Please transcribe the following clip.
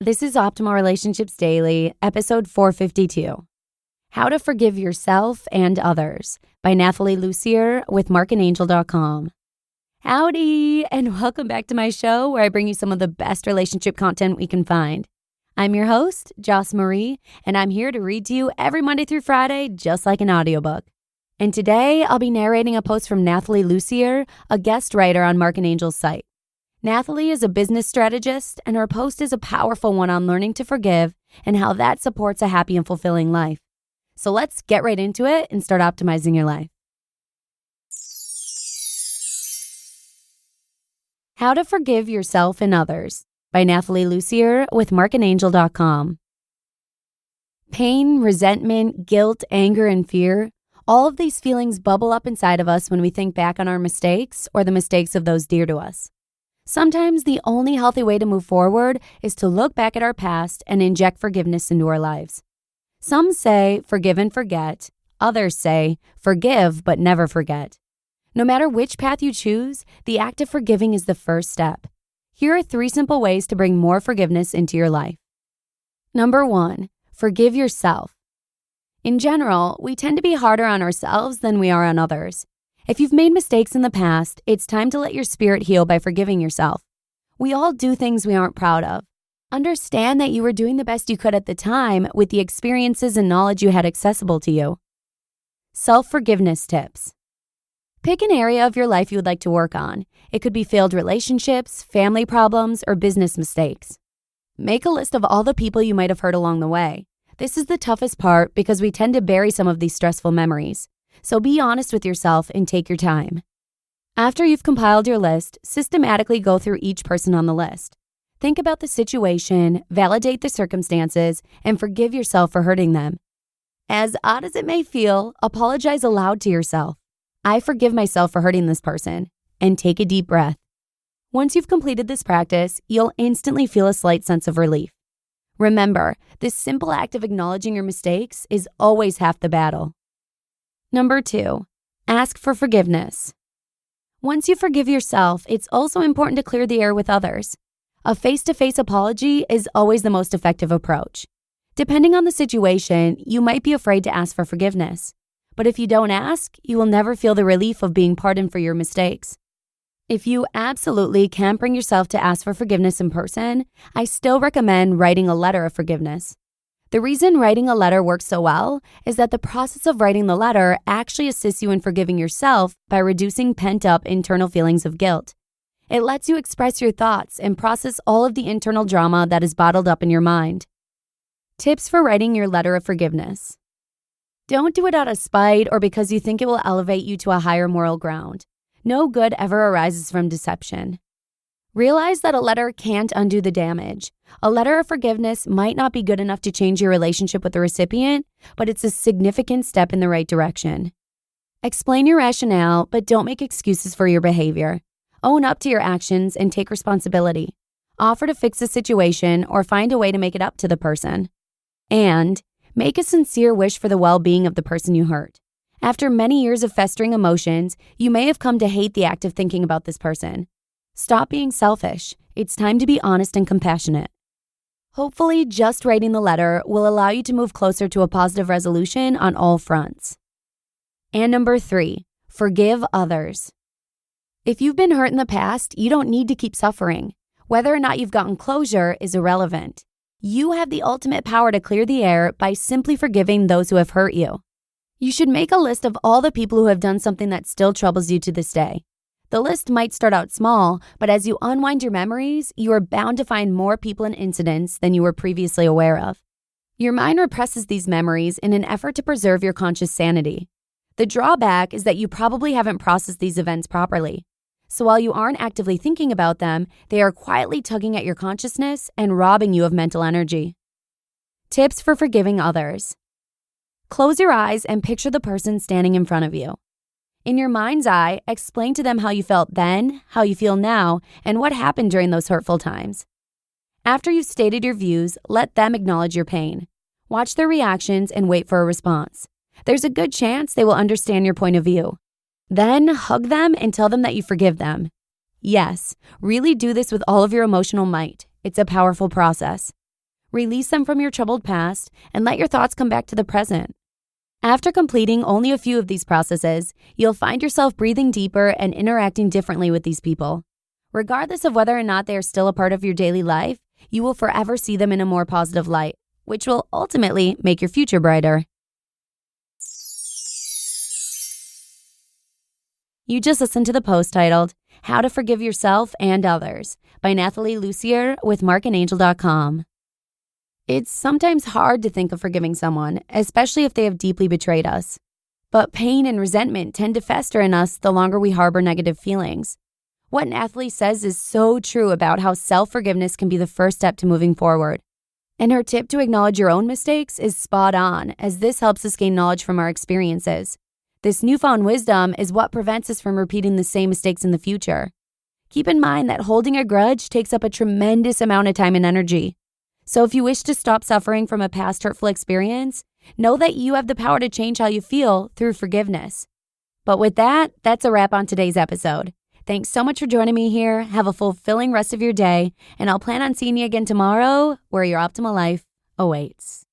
This is Optimal Relationships Daily, episode 452. How to Forgive Yourself and Others by Nathalie Lussier with markandangel.com. Howdy, and welcome back to my show where I bring you some of the best relationship content we can find. I'm your host, Joss Marie, and I'm here to read to you every Monday through Friday, just like an audiobook. And today, I'll be narrating a post from Nathalie Lussier, a guest writer on Marc and Angel's site. Nathalie is a business strategist, and her post is a powerful one on learning to forgive and how that supports a happy and fulfilling life. So let's get right into it and start optimizing your life. How to Forgive Yourself and Others by Nathalie Lussier with markandangel.com. Pain, resentment, guilt, anger, and fear, all of these feelings bubble up inside of us when we think back on our mistakes or the mistakes of those dear to us. Sometimes the only healthy way to move forward is to look back at our past and inject forgiveness into our lives. Some say forgive and forget. Others say forgive but never forget. No matter which path you choose, the act of forgiving is the first step. Here are 3 simple ways to bring more forgiveness into your life. Number 1, forgive yourself. In general, we tend to be harder on ourselves than we are on others. If you've made mistakes in the past, it's time to let your spirit heal by forgiving yourself. We all do things we aren't proud of. Understand that you were doing the best you could at the time with the experiences and knowledge you had accessible to you. Self-forgiveness tips. Pick an area of your life you would like to work on. It could be failed relationships, family problems, or business mistakes. Make a list of all the people you might have hurt along the way. This is the toughest part because we tend to bury some of these stressful memories. So be honest with yourself and take your time. After you've compiled your list, systematically go through each person on the list. Think about the situation, validate the circumstances, and forgive yourself for hurting them. As odd as it may feel, apologize aloud to yourself. I forgive myself for hurting this person, and take a deep breath. Once you've completed this practice, you'll instantly feel a slight sense of relief. Remember, this simple act of acknowledging your mistakes is always half the battle. Number 2, ask for forgiveness. Once you forgive yourself, it's also important to clear the air with others. A face-to-face apology is always the most effective approach. Depending on the situation, you might be afraid to ask for forgiveness. But if you don't ask, you will never feel the relief of being pardoned for your mistakes. If you absolutely can't bring yourself to ask for forgiveness in person, I still recommend writing a letter of forgiveness. The reason writing a letter works so well is that the process of writing the letter actually assists you in forgiving yourself by reducing pent-up internal feelings of guilt. It lets you express your thoughts and process all of the internal drama that is bottled up in your mind. Tips for writing your letter of forgiveness. Don't do it out of spite or because you think it will elevate you to a higher moral ground. No good ever arises from deception. Realize that a letter can't undo the damage. A letter of forgiveness might not be good enough to change your relationship with the recipient, but it's a significant step in the right direction. Explain your rationale, but don't make excuses for your behavior. Own up to your actions and take responsibility. Offer to fix the situation or find a way to make it up to the person. And make a sincere wish for the well-being of the person you hurt. After many years of festering emotions, you may have come to hate the act of thinking about this person. Stop being selfish. It's time to be honest and compassionate. Hopefully, just writing the letter will allow you to move closer to a positive resolution on all fronts. And number 3, forgive others. If you've been hurt in the past, you don't need to keep suffering. Whether or not you've gotten closure is irrelevant. You have the ultimate power to clear the air by simply forgiving those who have hurt you. You should make a list of all the people who have done something that still troubles you to this day. The list might start out small, but as you unwind your memories, you are bound to find more people and incidents than you were previously aware of. Your mind represses these memories in an effort to preserve your conscious sanity. The drawback is that you probably haven't processed these events properly. So while you aren't actively thinking about them, they are quietly tugging at your consciousness and robbing you of mental energy. Tips for forgiving others. Close your eyes and picture the person standing in front of you. In your mind's eye, explain to them how you felt then, how you feel now, and what happened during those hurtful times. After you've stated your views, let them acknowledge your pain. Watch their reactions and wait for a response. There's a good chance they will understand your point of view. Then hug them and tell them that you forgive them. Yes, really do this with all of your emotional might. It's a powerful process. Release them from your troubled past and let your thoughts come back to the present. After completing only a few of these processes, you'll find yourself breathing deeper and interacting differently with these people. Regardless of whether or not they are still a part of your daily life, you will forever see them in a more positive light, which will ultimately make your future brighter. You just listened to the post titled, How to Forgive Yourself and Others by Nathalie Lussier with markandangel.com. It's sometimes hard to think of forgiving someone, especially if they have deeply betrayed us. But pain and resentment tend to fester in us the longer we harbor negative feelings. What Nathalie says is so true about how self-forgiveness can be the first step to moving forward. And her tip to acknowledge your own mistakes is spot on, as this helps us gain knowledge from our experiences. This newfound wisdom is what prevents us from repeating the same mistakes in the future. Keep in mind that holding a grudge takes up a tremendous amount of time and energy. So if you wish to stop suffering from a past hurtful experience, know that you have the power to change how you feel through forgiveness. But with that, that's a wrap on today's episode. Thanks so much for joining me here. Have a fulfilling rest of your day, and I'll plan on seeing you again tomorrow where your optimal life awaits.